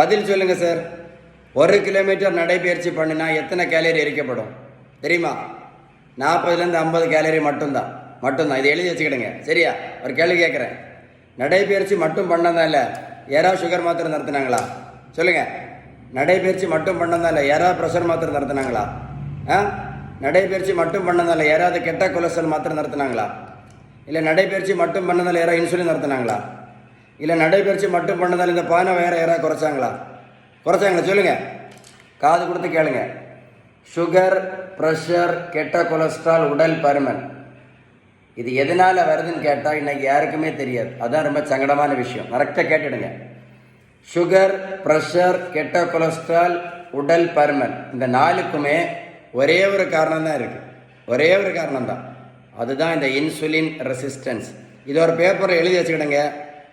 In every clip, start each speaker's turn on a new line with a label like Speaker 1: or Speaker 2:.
Speaker 1: பதில் சொல்லுங்க sir. 1 kilometre நடைபயிற்சி பண்ணினா எத்தனை கேலரி எரிக்கப்படும் தெரியுமா? 40லேருந்து 50 கேலரி மட்டும்தான். இதை எழுதி வச்சுக்கிடுங்க. சரியா? ஒரு கேள்வி கேட்குறேன். நடைபயிற்சி மட்டும் பண்ணதால யாராவது சுகர் மாத்திரை நடத்தினாங்களா? சொல்லுங்க. நடைபயிற்சி மட்டும் பண்ணதால யாராவது ப்ரெஷர் மாத்திரை நடத்தினாங்களா? நடைபயிற்சி மட்டும் பண்ணதால யாராவது கெட்ட கொலஸ்ட்ரால் மாத்திரை நடத்தினாங்களா? இல்லை நடைபயிற்சி மட்டும் பண்ணதால் யாராவது இன்சுலின் நடத்தினாங்களா? இல்லை நடைபயிற்சி மட்டும் பண்ணதால் இந்த பானை வேற யாராவது குறைச்சாங்களா? சொல்லுங்கள். காது கொடுத்து கேளுங்க. சுகர், ப்ரெஷர், கெட்ட கொலஸ்ட்ரால், உடல் பருமன், இது எதனால் வருதுன்னு கேட்டால் இன்னைக்கு யாருக்குமே தெரியாது. அதுதான் ரொம்ப சங்கடமான விஷயம். கரெக்டாக கேட்டுடுங்க. சுகர், ப்ரெஷர், கெட்ட கொலஸ்ட்ரால், உடல் பருமன், இந்த 4க்குமே ஒரே ஒரு காரணம் தான் இருக்குது. ஒரே ஒரு காரணம் தான். அதுதான் இந்த இன்சுலின் ரெசிஸ்டன்ஸ். இது ஒரு பேப்பரை எழுதி வச்சுக்கிடுங்க.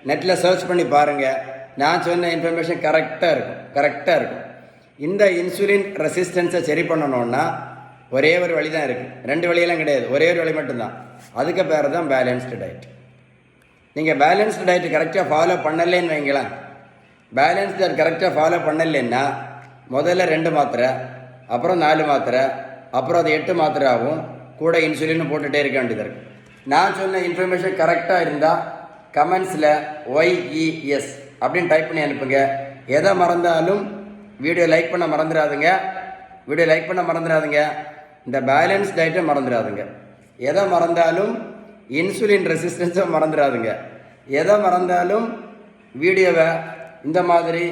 Speaker 1: நெட்டில் சர்ச் பண்ணி பாருங்கள். நான் சொன்ன இன்ஃபர்மேஷன் கரெக்டாக இருக்கும். இந்த இன்சுலின் ரெசிஸ்டன்ஸை சரி பண்ணணுன்னா ஒரே ஒரு வழி தான் இருக்குது. 2 வழியெல்லாம் கிடையாது. ஒரே ஒரு வழி மட்டும்தான். அதுக்கு பேர் தான் பேலன்ஸ்டு டயட். நீங்கள் பேலன்ஸ்டு டயட் கரெக்டாக ஃபாலோ பண்ணலேன்னு வைங்களேன். பேலன்ஸ்டு டயட் கரெக்டாக ஃபாலோ பண்ணலைன்னா முதல்ல 2 மாத்திரை, அப்புறம் 4 மாத்திரை, அப்புறம் அது 8 மாத்திரை ஆகும். கூட இன்சுலின் போட்டுகிட்டே இருக்க வேண்டியது இருக்குது. நான் சொன்ன இன்ஃபர்மேஷன் கரெக்டாக இருந்தால் கமெண்ட்ஸில் YES அப்படின்னு டைப் பண்ணி அனுப்புங்க. எதை மறந்தாலும் வீடியோ லைக் பண்ண மறந்துடாதுங்க. இந்த பேலன்ஸ் டயட்டை மறந்துடாதுங்க. எதை மறந்தாலும் இன்சுலின் ரெசிஸ்டன்ஸை மறந்துடாதுங்க. எதை மறந்தாலும் வீடியோவை இந்த மாதிரி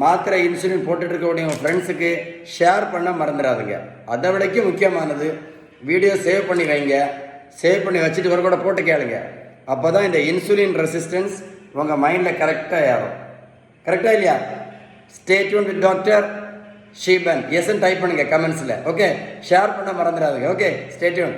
Speaker 1: மாத்திரை இன்சுலின் போட்டுட்டு இருக்கக்கூடிய உங்கள் ஃப்ரெண்ட்ஸுக்கு ஷேர் பண்ண மறந்துடாதுங்க. அதை விடக்கும் முக்கியமானது, வீடியோ சேவ் பண்ணி வைங்க. சேவ் பண்ணி வச்சுட்டு ஒரு கூட போட்டு கேளுங்க. அப்போ தான் இந்த இன்சுலின் ரெசிஸ்டன்ஸ் உங்கள் மைண்டில் கரெக்டாக ஏறும். கரெக்டாக இல்லையா? Stay tune with doctor Sheeban. எஸ்ன்னு டைப் பண்ணுங்கள் கமெண்ட்ஸில். ஓகே, ஷேர் பண்ண மறந்துடாதுங்க. Okay, stay tune.